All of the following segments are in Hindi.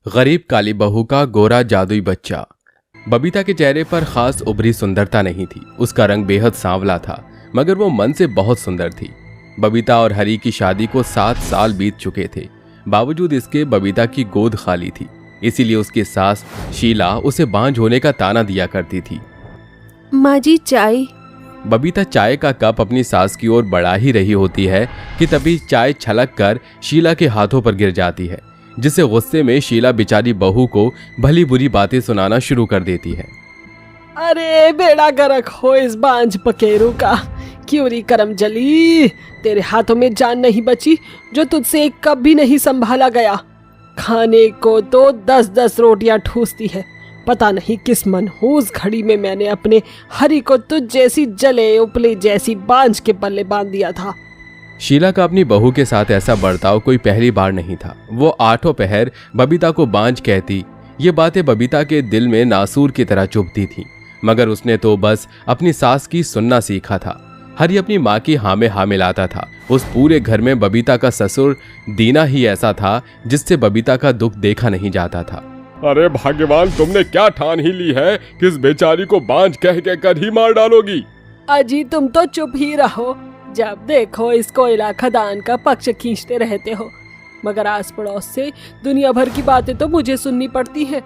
गरीब काली बहू का गोरा जादुई बच्चा। बबीता के चेहरे पर खास उभरी सुंदरता नहीं थी। उसका रंग बेहद सांवला था, मगर वो मन से बहुत सुंदर थी। बबीता और हरी की शादी को 7 साल बीत चुके थे। बावजूद इसके बबीता की गोद खाली थी, इसीलिए उसकी सास शीला उसे बांझ होने का ताना दिया करती थी। माँ जी चाय। बबीता चाय का कप अपनी सास की ओर बढ़ा ही रही होती है कि तभी चाय छलक कर शीला के हाथों पर गिर जाती है, जिससे गुस्से में शीला बेचारी बहू को भली बुरी बातें सुनाना शुरू कर देती है। अरे बेड़ा गर्क हो इस बांझ पकेरू का, क्यूरी करम जली, तेरे हाथों में जान नहीं बची जो तुझसे एक कप भी नहीं संभाला गया। खाने को तो 10-10 रोटियां ठूसती है। पता नहीं किस मनहूस घड़ी में मैंने अपने हरी को तुझ जैसी जले उपले जैसी बांझ के पल्ले बांध दिया था। शीला का अपनी बहू के साथ ऐसा बर्ताव कोई पहली बार नहीं था। वो आठों पहर बबीता को बांझ कहती। ये बातें बबीता के दिल में नासूर की तरह चुभती थी, मगर उसने तो बस अपनी सास की सुनना सीखा था। हरी अपनी माँ की हाँ में हाँ मिलाता था। उस पूरे घर में बबीता का ससुर दीना ही ऐसा था जिससे बबीता का दुख देखा नहीं जाता था। अरे भाग्यवान, तुमने क्या ठान ही ली है कि इस बेचारी को बांझ कह कर ही मार डालोगी। अजी तुम तो चुप ही रहो, जब देखो इस कोयला खदान का पक्ष खींचते रहते हो, मगर आस पड़ोस से दुनिया भर की बातें तो मुझे सुननी पड़ती हैं।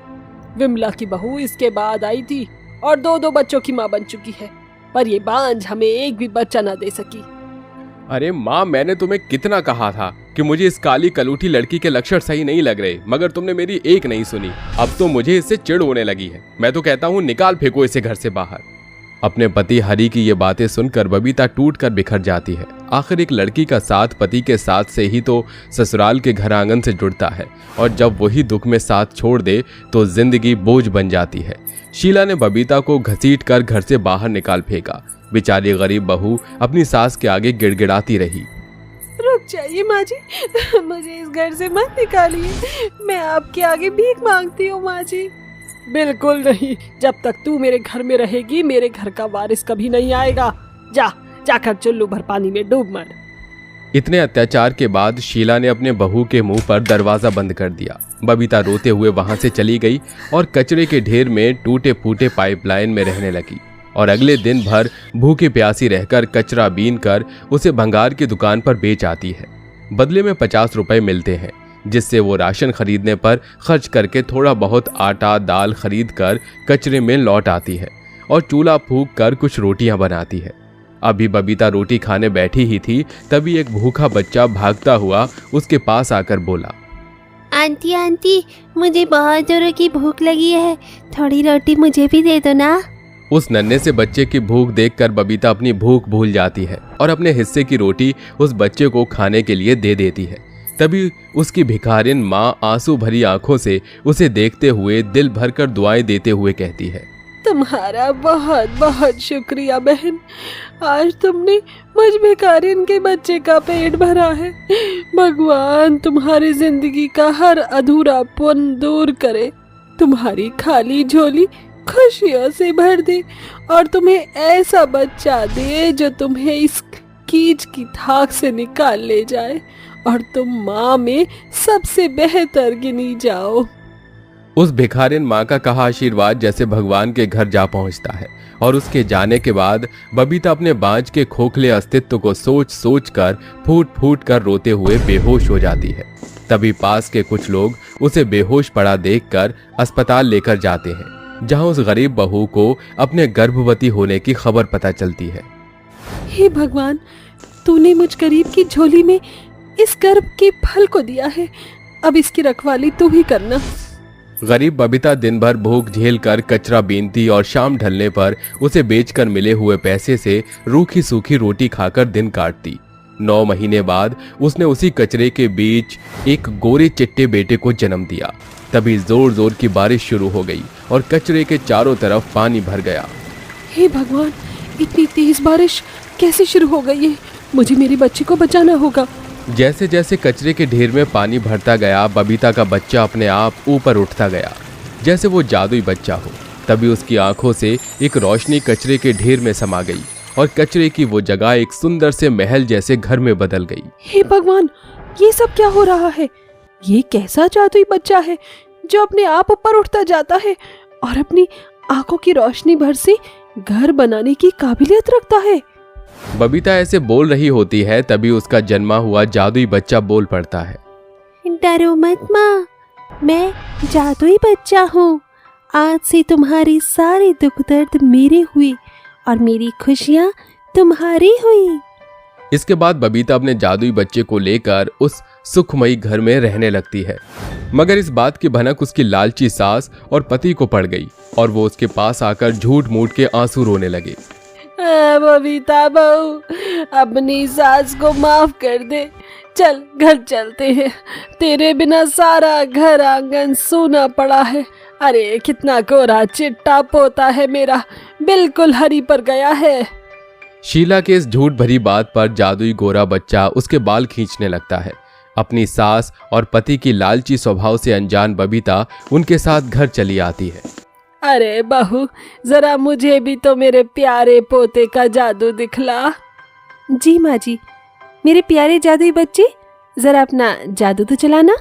विमला की बहू इसके बाद आई थी और 2-2 बच्चों की माँ बन चुकी है, पर ये बांझ हमें एक भी बच्चा न दे सकी। अरे माँ, मैंने तुम्हें कितना कहा था कि मुझे इस काली कलूठी लड़की के लक्षण सही नहीं लग रहे, मगर तुमने मेरी एक नहीं सुनी। अब तो मुझे इससे चिढ़ होने लगी है। मैं तो कहता हूँ निकाल फेंको इसे घर से बाहर। अपने पति हरी की ये बातें सुनकर बबीता टूट कर बिखर जाती है। आखिर एक लड़की का साथ पति के साथ से ही तो ससुराल के घर आंगन से जुड़ता है, और जब वही दुख में साथ छोड़ दे तो जिंदगी बोझ बन जाती है। शीला ने बबीता को घसीट कर घर से बाहर निकाल फेंका। बेचारी गरीब बहू अपनी सास के आगे गिड़गिड़ाती रही। रुक जाइए माँ जी, मुझे इस घर से मत निकालिए, मैं आपके आगे भीख मांगती हूँ माँ जी। बिल्कुल नहीं, जब तक तू मेरे घर में रहेगी मेरे घर का वारिस कभी नहीं आएगा। जाकर चुल्लू भर पानी में डूब मर। इतने अत्याचार के बाद शीला ने अपने बहू के मुंह पर दरवाजा बंद कर दिया। बबीता रोते हुए वहां से चली गई और कचरे के ढेर में टूटे फूटे पाइपलाइन में रहने लगी, और अगले दिन भर भूखी प्यासी रहकर कचरा बीन कर उसे भंगार की दुकान पर बेच आती है। बदले में 50 रुपए मिलते हैं, जिससे वो राशन खरीदने पर खर्च करके थोड़ा बहुत आटा दाल खरीद कर कचरे में लौट आती है और चूल्हा फूंक कर कुछ रोटियां बनाती है। अभी बबीता रोटी खाने बैठी ही थी, तभी एक भूखा बच्चा भागता हुआ उसके पास आकर बोला, आंटी आंटी, मुझे बहुत जोरों की भूख लगी है, थोड़ी रोटी मुझे भी दे दो ना। उस नन्हे से बच्चे की भूख देखकर बबीता अपनी भूख भूल जाती है और अपने हिस्से की रोटी उस बच्चे को खाने के लिए दे देती है। तभी उसकी भिखारिन माँ आंसू भरी आंखों से उसे देखते हुए दिल भर कर दुआएं देते हुए कहती है, तुम्हारा बहुत बहुत शुक्रिया बहन, आज तुमने मुझ भिखारिन के बच्चे का पेट भरा है। भगवान तुम्हारी जिंदगी का हर अधूरापन दूर करे, तुम्हारी खाली झोली खुशियों से भर दे और तुम्हें ऐसा बच्चा दे जो तुम्हें इस कीच की थाक से निकाल ले जाए और तुम माँ में सबसे बेहतर गिनी जाओ। उस भिखारिन माँ का कहा आशीर्वाद जैसे भगवान के घर जा पहुँचता है, और उसके जाने के बाद बबीता अपने बांझ के खोखले अस्तित्व को सोच सोच कर फूट फूट कर रोते हुए बेहोश हो जाती है। तभी पास के कुछ लोग उसे बेहोश पड़ा देखकर अस्पताल लेकर जाते हैं, जहाँ उस गरीब बहू को अपने गर्भवती होने की खबर पता चलती है। हे भगवान, तूने मुझ गरीब की झोली में इस गर्भ के फल को दिया है, अब इसकी रखवाली तू ही करना। गरीब बबीता दिन भर भूख झेल कर कचरा बीनती और शाम ढलने पर उसे बेचकर मिले हुए पैसे से रूखी सूखी रोटी खाकर दिन काटती। 9 महीने बाद उसने उसी कचरे के बीच एक गोरे चिट्टे बेटे को जन्म दिया। तभी जोर जोर की बारिश शुरू हो गई और कचरे के चारों तरफ पानी भर गया। हे भगवान, इतनी तेज बारिश कैसे शुरू हो गई है? मुझे मेरे बच्चे को बचाना होगा। जैसे जैसे कचरे के ढेर में पानी भरता गया, बबीता का बच्चा अपने आप ऊपर उठता गया जैसे वो जादुई बच्चा हो। तभी उसकी आंखों से एक रोशनी कचरे के ढेर में समा गई और कचरे की वो जगह एक सुंदर से महल जैसे घर में बदल गई। हे भगवान, ये सब क्या हो रहा है? ये कैसा जादुई बच्चा है जो अपने आप ऊपर उठता जाता है और अपनी आंखों की रोशनी भर से घर बनाने की काबिलियत रखता है। बबीता ऐसे बोल रही होती है, तभी उसका जन्मा हुआ जादुई बच्चा बोल पड़ता है। डरो मत माँ, मैं जादुई बच्चा हूँ। आज से तुम्हारी सारी दुख दर्द मेरे हुए और मेरी खुशियाँ तुम्हारी हुई। इसके बाद बबीता अपने जादुई बच्चे को लेकर उस सुखमयी घर में रहने लगती है, मगर इस बात की भनक उसकी लालची सास और पति को पड़ गई और वो उसके पास आकर झूठ मूठ के आंसू रोने लगे। बबीता बहू, अपनी सास को माफ कर दे, चल घर चलते हैं। तेरे बिना सारा घर आंगन सूना पड़ा है। अरे कितना कोरा चिट्टा पोता है मेरा, बिल्कुल हरी पर गया है। शीला के इस झूठ भरी बात पर जादुई गोरा बच्चा उसके बाल खींचने लगता है। अपनी सास और पति की लालची स्वभाव से अनजान बबीता उनके साथ घर चली आती है। अरे बहू, जरा मुझे भी तो मेरे प्यारे पोते का जादू दिखला। जी माँ जी, मेरे प्यारे जादुई बच्चे, जरा अपना जादू तो चलाना।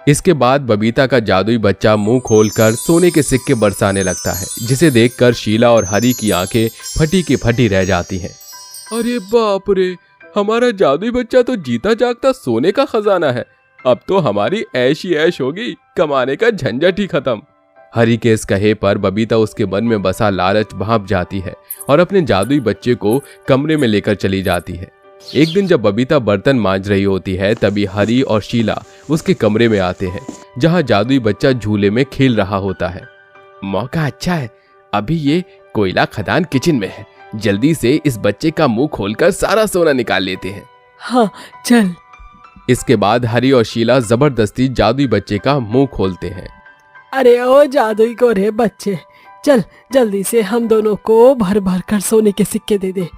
इसके बाद बबीता का जादुई बच्चा मुंह खोलकर सोने के सिक्के बरसाने लगता है, जिसे देखकर शीला और हरी की आंखें फटी की फटी रह जाती हैं। अरे बाप रे, हमारा जादुई बच्चा तो जीता जागता सोने का खजाना है। अब तो हमारी ऐश ही ऐश होगी, कमाने का झंझट ही खत्म। हरी के इस कहे पर बबीता उसके मन में बसा लालच भांप जाती है और अपने जादुई बच्चे को कमरे में लेकर चली जाती है। एक दिन जब बबीता बर्तन मांज रही होती है, तभी हरी और शीला उसके कमरे में आते हैं, जहां जादुई बच्चा झूले में खेल रहा होता है। मौका अच्छा है, अभी ये कोयला खदान किचन में है, जल्दी से इस बच्चे का मुंह खोलकर सारा सोना निकाल लेते हैं। हाँ चल। इसके बाद हरी और शीला जबरदस्ती जादुई बच्चे का मुंह खोलते हैं। अरे ओ जादुई गोरे बच्चे, चल जल्दी से हम दोनों को भर भर कर सोने के सिक्के दे दे।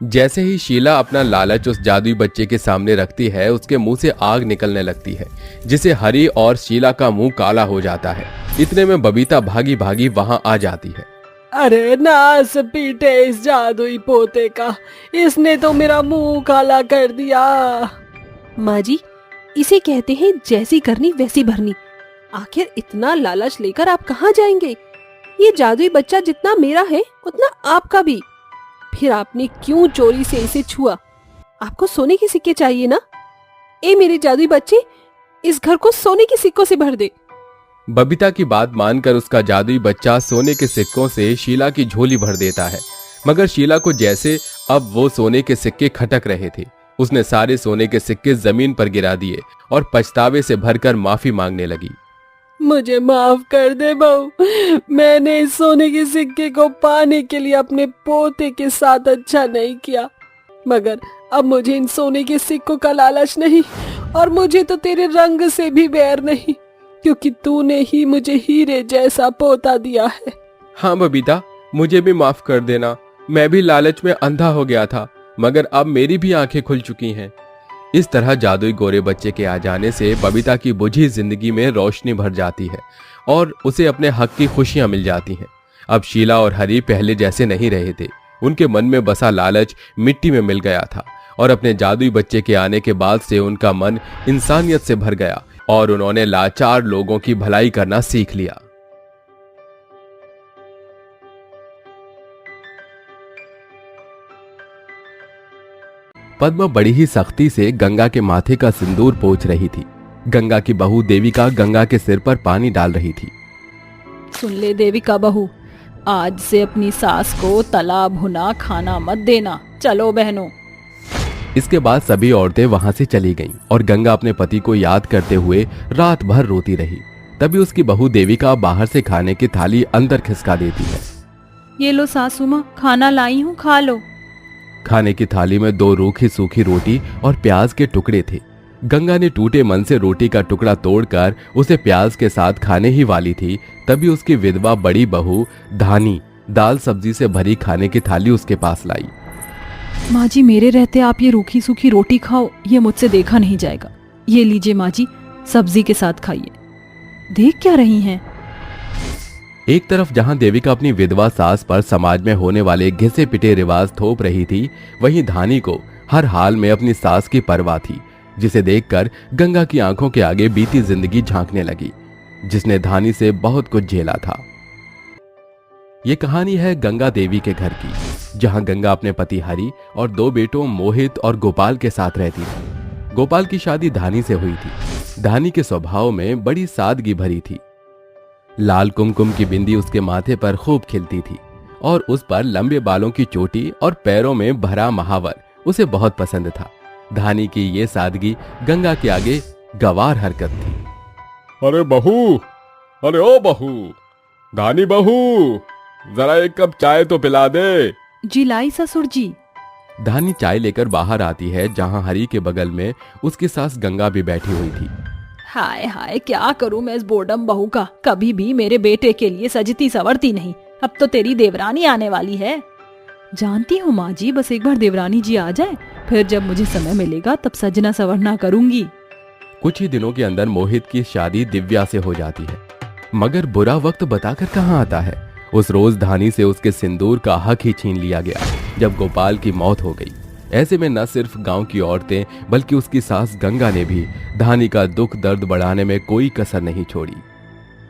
जैसे ही शीला अपना लालच उस जादुई बच्चे के सामने रखती है, उसके मुंह से आग निकलने लगती है, जिसे हरी और शीला का मुंह काला हो जाता है। इतने में बबीता भागी भागी वहां आ जाती है। अरे नास पीटे इस जादुई पोते का, इसने तो मेरा मुंह काला कर दिया। माँ जी, इसे कहते हैं जैसी करनी वैसी भरनी। आखिर इतना लालच लेकर आप कहाँ जाएंगे? ये जादुई बच्चा जितना मेरा है उतना आपका भी। फिर आपने क्यों चोरी से इसे छुआ? आपको सोने के सिक्के चाहिए ना? ए मेरे जादुई बच्चे, इस घर को सोने के सिक्कों से भर दे। बबीता की बात मानकर उसका जादुई बच्चा सोने के सिक्कों से शीला की झोली भर देता है, मगर शीला को जैसे अब वो सोने के सिक्के खटक रहे थे, उसने सारे सोने के सिक्के जमीन पर गिरा दिए और पछतावे से भरकर माफी मांगने लगी। मुझे माफ कर दे बहू, मैंने इस सोने के सिक्के को पाने के लिए अपने पोते के साथ अच्छा नहीं किया, मगर अब मुझे इन सोने के सिक्कों का लालच नहीं और मुझे तो तेरे रंग से भी बैर नहीं, क्योंकि तूने ही मुझे हीरे जैसा पोता दिया है। हाँ बबीता, मुझे भी माफ कर देना, मैं भी लालच में अंधा हो गया था, मगर अब मेरी भी आंखें खुल चुकी हैं। इस तरह जादुई गोरे बच्चे के आ जाने से बबीता की बुझी जिंदगी में रोशनी भर जाती है और उसे अपने हक की खुशियां मिल जाती हैं। अब शीला और हरी पहले जैसे नहीं रहे थे, उनके मन में बसा लालच मिट्टी में मिल गया था और अपने जादुई बच्चे के आने के बाद से उनका मन इंसानियत से भर गया और उन्होंने लाचार लोगों की भलाई करना सीख लिया। पद्मा बड़ी ही सख्ती से गंगा के माथे का सिंदूर पोंछ रही थी। गंगा की बहू देविका गंगा के सिर पर पानी डाल रही थी। सुन ले देविका बहू, आज से अपनी सास को तला भुना खाना मत देना। चलो बहनों। इसके बाद सभी औरतें वहां से चली गईं और गंगा अपने पति को याद करते हुए रात भर रोती रही। तभी उसकी बहू देविका बाहर से खाने की थाली अंदर खिसका देती है। ये लो सासू माँ, खाना लाई हूँ, खा लो। खाने की थाली में 2 रूखी सूखी रोटी और प्याज के टुकड़े थे। गंगा ने टूटे मन से रोटी का टुकड़ा तोड़कर उसे प्याज के साथ खाने ही वाली थी, तभी उसकी विधवा बड़ी बहू धानी दाल सब्जी से भरी खाने की थाली उसके पास लाई। माँ जी, मेरे रहते आप ये रूखी सूखी रोटी खाओ, ये मुझसे देखा नहीं जाएगा। ये लीजिए माँ जी, सब्जी के साथ खाइए। देख क्या रही हैं? एक तरफ जहां देविका अपनी विधवा सास पर समाज में होने वाले घिसे पिटे रिवाज थोप रही थी, वहीं धानी को हर हाल में अपनी सास की परवाह थी, जिसे देखकर गंगा की आंखों के आगे बीती जिंदगी झांकने लगी। जिसने धानी से बहुत कुछ झेला था। ये कहानी है गंगा देवी के घर की, जहां गंगा अपने पति हरि और 2 बेटों मोहित और गोपाल के साथ रहती थी। गोपाल की शादी धानी से हुई थी। धानी के स्वभाव में बड़ी सादगी भरी थी। लाल कुमकुम की बिंदी उसके माथे पर खूब खिलती थी और उस पर लंबे बालों की चोटी और पैरों में भरा महावर उसे बहुत पसंद था। धानी की ये सादगी गंगा के आगे गवार हरकत थी। अरे बहू, अरे ओ बहू, धानी बहू, जरा एक कप चाय तो पिला दे। जी लाई ससुर जी। धानी चाय लेकर बाहर आती है, जहां हरि के बगल में उसकी सास गंगा भी बैठी हुई थी। हाय हाय, क्या करूं मैं इस बोर्डम बहू का। कभी भी मेरे बेटे के लिए सजती संवरती नहीं। अब तो तेरी देवरानी आने वाली है। जानती हूँ माँ जी, बस एक बार देवरानी जी आ जाए, फिर जब मुझे समय मिलेगा तब सजना संवरना करूंगी। कुछ ही दिनों के अंदर मोहित की शादी दिव्या से हो जाती है, मगर बुरा वक्त बताकर कहाँ आता है। उस रोज धानी से उसके सिंदूर का हक ही छीन लिया गया जब गोपाल की मौत हो गई। ऐसे में न सिर्फ गांव की औरतें बल्कि उसकी सास गंगा ने भी धानी का दुख दर्द बढ़ाने में कोई कसर नहीं छोड़ी।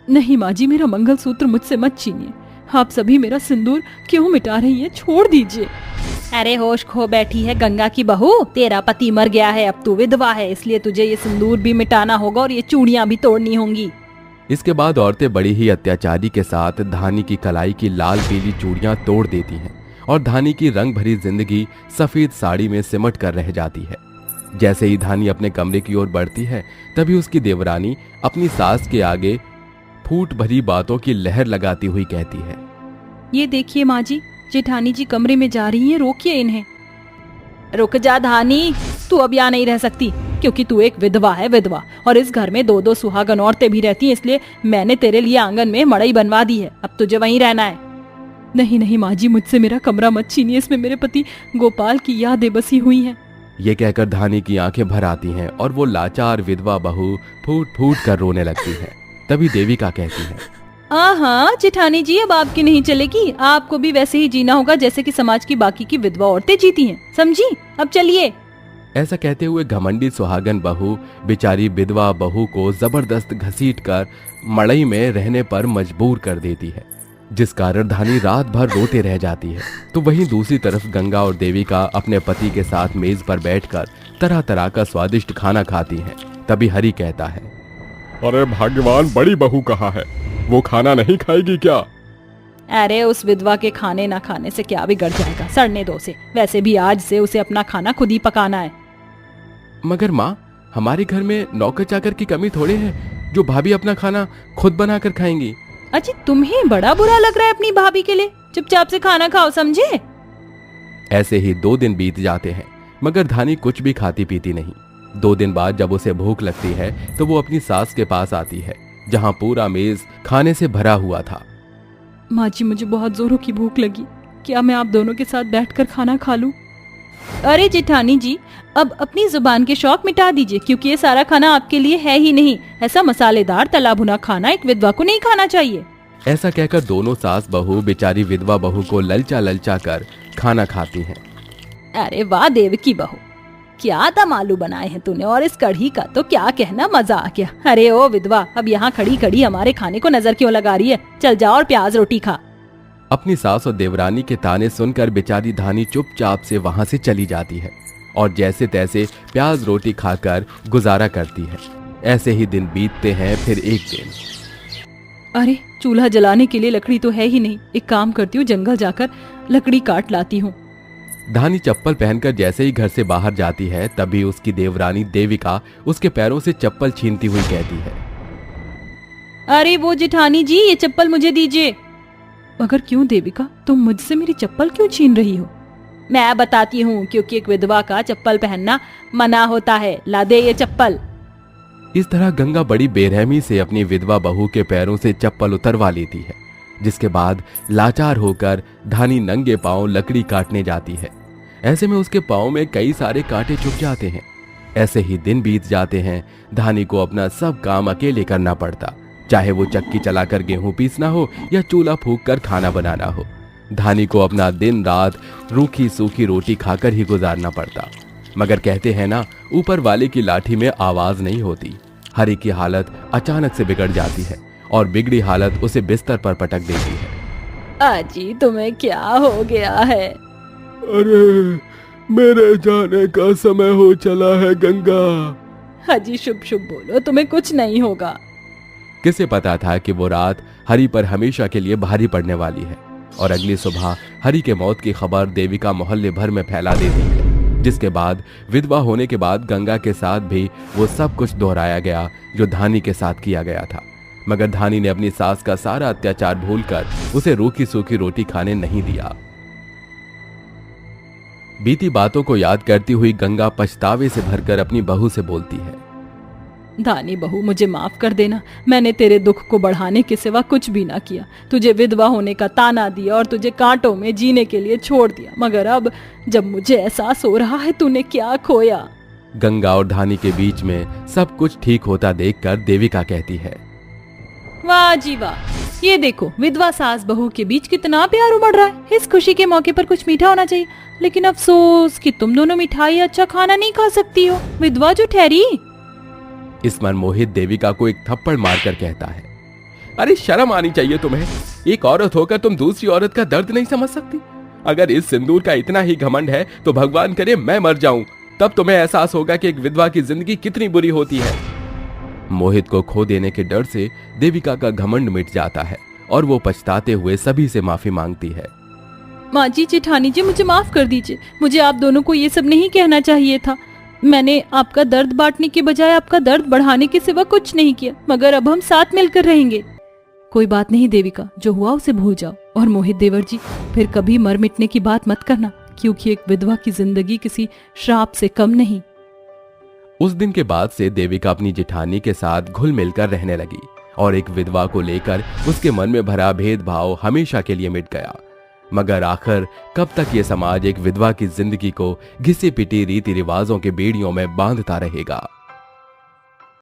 नहीं माँ जी, मेरा मंगलसूत्र मुझसे मत छीनिए। आप सभी मेरा सिंदूर क्यों मिटा रही हैं? छोड़ दीजिए। अरे होश खो बैठी है गंगा की बहू, तेरा पति मर गया है, अब तू विधवा है, इसलिए तुझे ये सिंदूर भी मिटाना होगा और ये चूड़ियां भी तोड़नी होंगी। इसके बाद औरतें बड़ी ही अत्याचारी के साथ धानी की कलाई की लाल पीली चूड़ियां तोड़ देती हैं और धानी की रंग भरी जिंदगी सफेद साड़ी में सिमट कर रह जाती है। जैसे ही धानी अपने कमरे की ओर बढ़ती है, तभी उसकी देवरानी अपनी सास के आगे फूट भरी बातों की लहर लगाती हुई कहती है, ये देखिए माँ जी, जेठानी जी कमरे में जा रही हैं, रोकिए इन्हें। रुक जा धानी, तू अब यहाँ नहीं रह सकती, क्योंकि तू एक विधवा है, विधवा, और इस घर में 2-2 सुहागन औरतें भी रहती हैं, इसलिए मैंने तेरे लिए आंगन में मड़ई बनवा दी है। अब तुझे वहीं रहना है। नहीं नहीं माँ जी, मुझसे मेरा कमरा मत छीनिए, इसमें मेरे पति गोपाल की यादें बसी हुई हैं। ये कहकर धानी की आंखें भर आती हैं और वो लाचार विधवा बहू फूट फूट कर रोने लगती है। तभी देविका कहती है, हाँ जेठानी जी, अब आपकी नहीं चलेगी। आपको भी वैसे ही जीना होगा जैसे कि समाज की बाकी की विधवा औरतें जीती हैं, समझी? अब चलिए। ऐसा कहते हुए घमंडी सुहागन बहू बेचारी विधवा बहू को जबरदस्त घसीटकर मड़ई में रहने पर मजबूर कर देती है, जिस कारण धानी रात भर रोते रह जाती है। तो वहीं दूसरी तरफ गंगा और देविका अपने पति के साथ मेज पर बैठकर तरह तरह का स्वादिष्ट खाना खाती हैं। तभी हरि कहता है, अरे भगवान, बड़ी बहू कहाँ है? वो खाना नहीं खाएगी क्या? अरे उस विधवा के खाने ना खाने से क्या बिगड़ जाएगा, सड़ने दो उसे। वैसे भी आज से उसे अपना खाना खुद ही पकाना है। मगर माँ, हमारे घर में नौकर चाकर की कमी थोड़े है जो भाभी अपना खाना खुद बनाकर खाएंगी। अजी, तुम्हें बड़ा बुरा लग रहा है अपनी भाभी के लिए? चुपचाप से खाना खाओ, समझे? ऐसे ही 2 दिन बीत जाते हैं, मगर धानी कुछ भी खाती पीती नहीं। 2 दिन बाद जब उसे भूख लगती है तो वो अपनी सास के पास आती है, जहां पूरा मेज खाने से भरा हुआ था। माँ जी, मुझे बहुत जोरों की भूख लगी, क्या मैं आप दोनों के साथ बैठकर खाना खा लूं? अरे जेठानी जी, अब अपनी जुबान के शौक मिटा दीजिए, क्योंकि ये सारा खाना आपके लिए है ही नहीं। ऐसा मसालेदार तला भुना खाना एक विधवा को नहीं खाना चाहिए। ऐसा कहकर दोनों सास बहू बेचारी विधवा बहू को ललचा ललचा कर खाना खाती हैं। अरे वाह देवकी बहू, क्या दम आलू बनाए हैं तूने, और इस कढ़ी का तो क्या कहना, मजा आ गया। अरे ओ विधवा, अब यहाँ खड़ी खड़ी हमारे खाने को नजर क्यों लगा रही है? चल जाओ और प्याज रोटी खा। अपनी सास और देवरानी के ताने सुनकर बेचारी धानी चुपचाप से वहां से चली जाती है और जैसे तैसे प्याज रोटी खाकर गुजारा करती है। ऐसे ही दिन बीतते हैं। फिर एक दिन, अरे चूल्हा जलाने के लिए लकड़ी तो है ही नहीं। एक काम करती हूँ, जंगल जाकर लकड़ी काट लाती हूँ। धानी चप्पल पहनकर जैसे ही घर से बाहर जाती है, तभी उसकी देवरानी देविका उसके पैरों से चप्पल छीनती हुई कहती है, अरे वो जेठानी जी, ये चप्पल मुझे दीजिए। मगर क्यों देविका, तुम मुझसे मेरी चप्पल क्यों छीन रही हो? मैं बताती हूँ, क्योंकि एक विधवा का चप्पल पहनना मना होता है। ला दे ये चप्पल। इस तरह गंगा बड़ी बेरहमी से अपनी विधवा बहू के पैरों से चप्पल उतरवा लेती है, जिसके बाद लाचार होकर धानी नंगे पांव लकड़ी काटने जाती है। ऐसे में उसके पांव में कई सारे कांटे चुभ जाते हैं। ऐसे ही दिन बीत जाते हैं। धानी को अपना सब काम अकेले करना पड़ता, चाहे वो चक्की चलाकर गेहूं पीसना हो या चूल्हा फूंक कर खाना बनाना हो। धानी को अपना दिन रात रूखी सूखी रोटी खाकर ही गुजारना पड़ता। मगर कहते हैं ना, ऊपर वाले की लाठी में आवाज नहीं होती। हरि की हालत अचानक से बिगड़ जाती है और बिगड़ी हालत उसे बिस्तर पर पटक देती है। अजी तुम्हें क्या हो गया है? अरे मेरे जाने का समय हो चला है गंगा। अजी शुभ शुभ बोलो, तुम्हें कुछ नहीं होगा। किसे पता था कि वो रात हरि पर हमेशा के लिए भारी पड़ने वाली है और अगली सुबह हरि के मौत की खबर देविका मोहल्ले भर में फैला देती है, जिसके बाद विधवा होने के बाद गंगा के साथ भी वो सब कुछ दोहराया गया जो धानी के साथ किया गया था। मगर धानी ने अपनी सास का सारा अत्याचार भूलकर उसे रूखी सूखी रोटी खाने नहीं दिया। बीती बातों को याद करती हुई गंगा पछतावे से भरकर अपनी बहू से बोलती है, धानी बहू मुझे माफ कर देना, मैंने तेरे दुख को बढ़ाने के सिवा कुछ भी ना किया। तुझे विधवा होने का ताना दिया और तुझे कांटों में जीने के लिए छोड़ दिया, मगर अब जब मुझे एहसास हो रहा है तूने क्या खोया। गंगा और धानी के बीच में सब कुछ ठीक होता देखकर देविका कहती है, वाह जी वाह, ये देखो विधवा सास बहू के बीच कितना प्यार उमड़ रहा है। इस खुशी के मौके पर कुछ मीठा होना चाहिए, लेकिन अफसोस कि तुम दोनों मिठाई अच्छा खाना नहीं खा सकती हो, विधवा जो ठहरी। इस मन मोहित देविका को एक थप्पड़ मारकर कहता है, अरे शर्म आनी चाहिए तुम्हें। एक औरत होकर तुम दूसरी औरत का दर्द नहीं समझ सकती। अगर इस सिंदूर का इतना ही घमंड है तो भगवान करे मैं मर जाऊं, तब तुम्हें एहसास होगा कि एक विधवा की जिंदगी कितनी बुरी होती है। मोहित को खो देने के डर से देविका का घमंड मिट जाता है और वो पछताते हुए सभी से माफी मांगती है। माँ जी, जेठानी जी, मुझे माफ कर दीजिए। मुझे आप दोनों को ये सब नहीं कहना चाहिए था। मैंने आपका दर्द बांटने के बजाय आपका दर्द बढ़ाने के सिवा कुछ नहीं किया, मगर अब हम साथ मिलकर रहेंगे। कोई बात नहीं देविका, जो हुआ उसे भूल जाओ। और मोहित देवर जी, फिर कभी मर मिटने की बात मत करना, क्योंकि एक विधवा की जिंदगी किसी श्राप से कम नहीं। उस दिन के बाद से देविका अपनी जेठानी के साथ घुल मिलकर रहने लगी और एक विधवा को लेकर उसके मन में भरा भेदभाव हमेशा के लिए मिट गया। मगर आखिर कब तक ये समाज एक विधवा की जिंदगी को घिसी पिटी रीति रिवाजों के बेड़ियों में बांधता रहेगा।